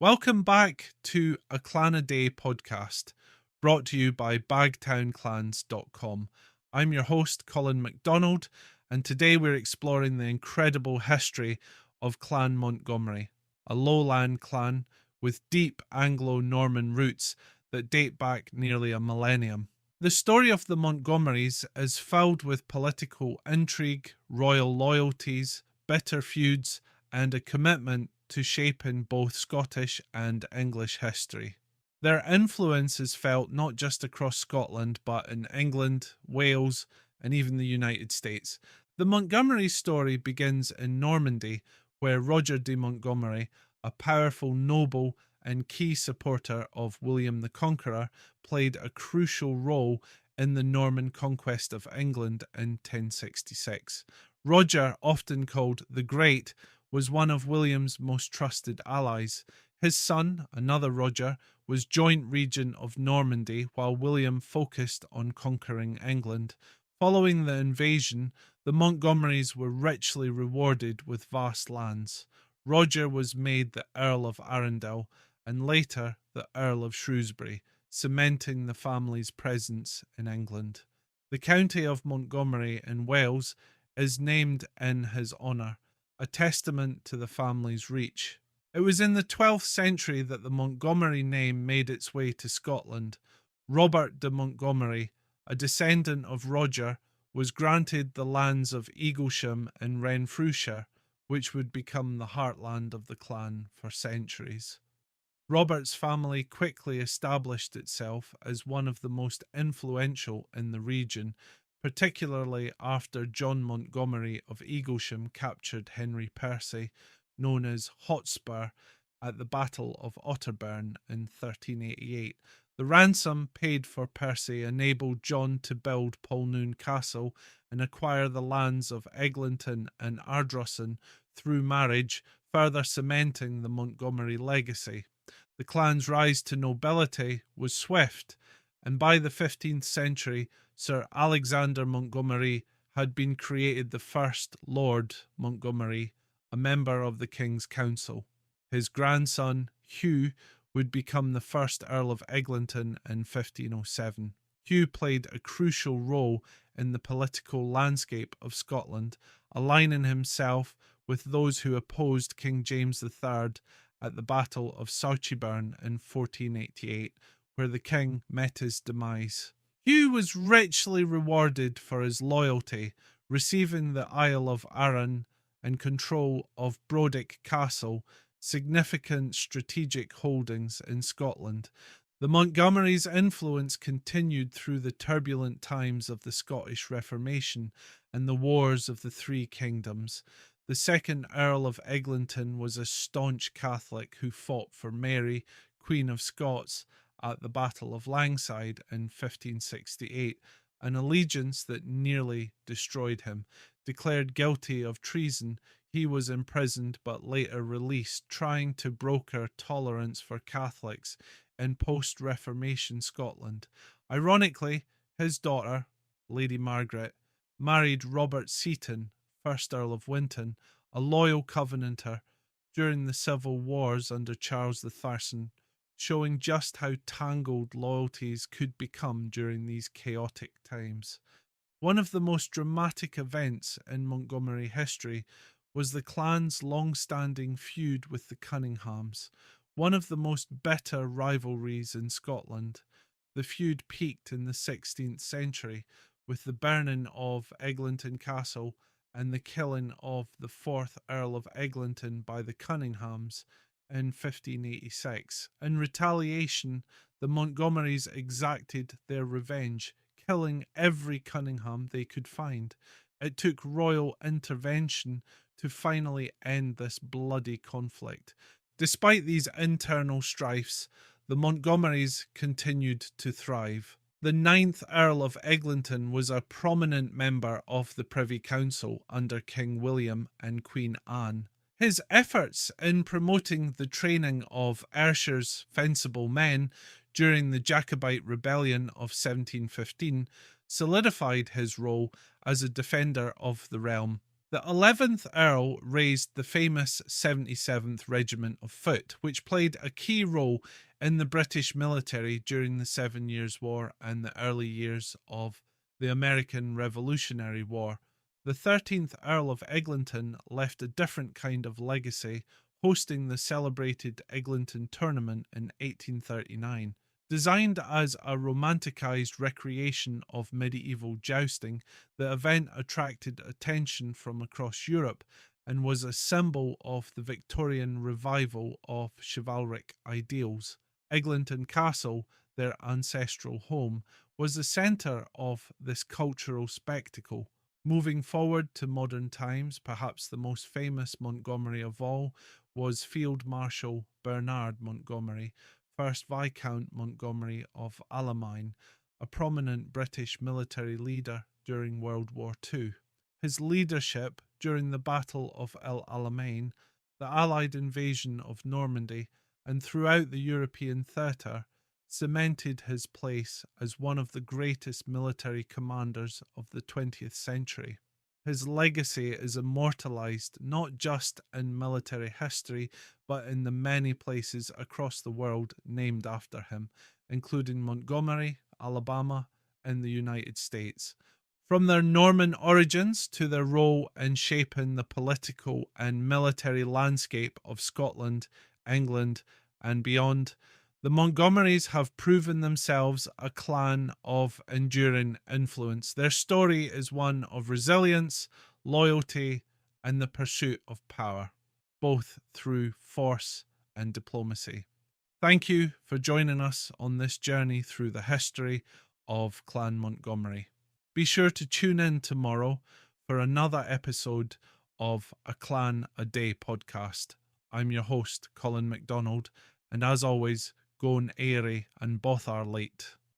Welcome back to a Clan a Day podcast, brought to you by bagtownclans.com. I'm your host, Colin MacDonald, and today we're exploring the incredible history of Clan Montgomery, a lowland clan with deep Anglo-Norman roots that date back nearly a millennium. The story of the Montgomerys is filled with political intrigue, royal loyalties, bitter feuds, and a commitment to shaping both Scottish and English history. Their influence is felt not just across Scotland, but in England, Wales, and even the United States. The Montgomery story begins in Normandy, where Roger de Montgomery, a powerful noble and key supporter of William the Conqueror, played a crucial role in the Norman Conquest of England in 1066. Roger, often called the Great, was one of William's most trusted allies. His son, another Roger, was joint Regent of Normandy while William focused on conquering England. Following the invasion, the Montgomerys were richly rewarded with vast lands. Roger was made the Earl of Arundel and later the Earl of Shrewsbury, cementing the family's presence in England. The county of Montgomery in Wales is named in his honour, a testament to the family's reach. It was in the 12th century that the Montgomery name made its way to Scotland. Robert de Montgomery, a descendant of Roger, was granted the lands of Eaglesham in Renfrewshire, which would become the heartland of the clan for centuries. Robert's family quickly established itself as one of the most influential in the region, particularly after John Montgomery of Eaglesham captured Henry Percy, known as Hotspur, at the Battle of Otterburn in 1388. The ransom paid for Percy enabled John to build Polnoon Castle and acquire the lands of Eglinton and Ardrossan through marriage, further cementing the Montgomery legacy. The clan's rise to nobility was swift, and by the 15th century, Sir Alexander Montgomery had been created the first Lord Montgomery, a member of the King's Council. His grandson, Hugh, would become the first Earl of Eglinton in 1507. Hugh played a crucial role in the political landscape of Scotland, aligning himself with those who opposed King James III at the Battle of Sauchiburn in 1488, where the king met his demise. Hugh was richly rewarded for his loyalty, receiving the Isle of Arran and control of Brodick Castle, significant strategic holdings in Scotland. The Montgomerys' influence continued through the turbulent times of the Scottish Reformation and the Wars of the Three Kingdoms. The second Earl of Eglinton was a staunch Catholic who fought for Mary, Queen of Scots, at the Battle of Langside in 1568, an allegiance that nearly destroyed him. Declared guilty of treason, he was imprisoned but later released, trying to broker tolerance for Catholics in post-Reformation Scotland. Ironically, his daughter, Lady Margaret, married Robert Seaton, 1st Earl of Winton, a loyal Covenanter, during the civil wars under Charles the Third, showing just how tangled loyalties could become during these chaotic times. One of the most dramatic events in Montgomery history was the clan's long-standing feud with the Cunninghams, one of the most bitter rivalries in Scotland. The feud peaked in the 16th century with the burning of Eglinton Castle and the killing of the 4th Earl of Eglinton by the Cunninghams in 1586. In retaliation, the Montgomerys exacted their revenge, killing every Cunningham they could find. It took royal intervention to finally end this bloody conflict. Despite these internal strifes, the Montgomerys continued to thrive. The 9th Earl of Eglinton was a prominent member of the Privy Council under King William and Queen Anne. His efforts in promoting the training of Ayrshire's fencible men during the Jacobite Rebellion of 1715 solidified his role as a defender of the realm. The 11th Earl raised the famous 77th Regiment of Foot, which played a key role in the British military during the 7 Years' War and the early years of the American Revolutionary War. The 13th Earl of Eglinton left a different kind of legacy, hosting the celebrated Eglinton Tournament in 1839. Designed as a romanticised recreation of medieval jousting, the event attracted attention from across Europe and was a symbol of the Victorian revival of chivalric ideals. Eglinton Castle, their ancestral home, was the centre of this cultural spectacle. Moving forward to modern times, perhaps the most famous Montgomery of all was Field Marshal Bernard Montgomery, 1st Viscount Montgomery of Alamein, a prominent British military leader during World War II. His leadership during the Battle of El Alamein, the Allied invasion of Normandy, and throughout the European theatre, cemented his place as one of the greatest military commanders of the 20th century. His legacy is immortalised not just in military history, but in the many places across the world named after him, including Montgomery, Alabama, and the United States. From their Norman origins to their role in shaping the political and military landscape of Scotland, England, and beyond, the Montgomerys have proven themselves a clan of enduring influence. Their story is one of resilience, loyalty, and the pursuit of power, both through force and diplomacy. Thank you for joining us on this journey through the history of Clan Montgomery. Be sure to tune in tomorrow for another episode of A Clan a Day podcast. I'm your host, Colin MacDonald, and as always, Goin' airy and both are late.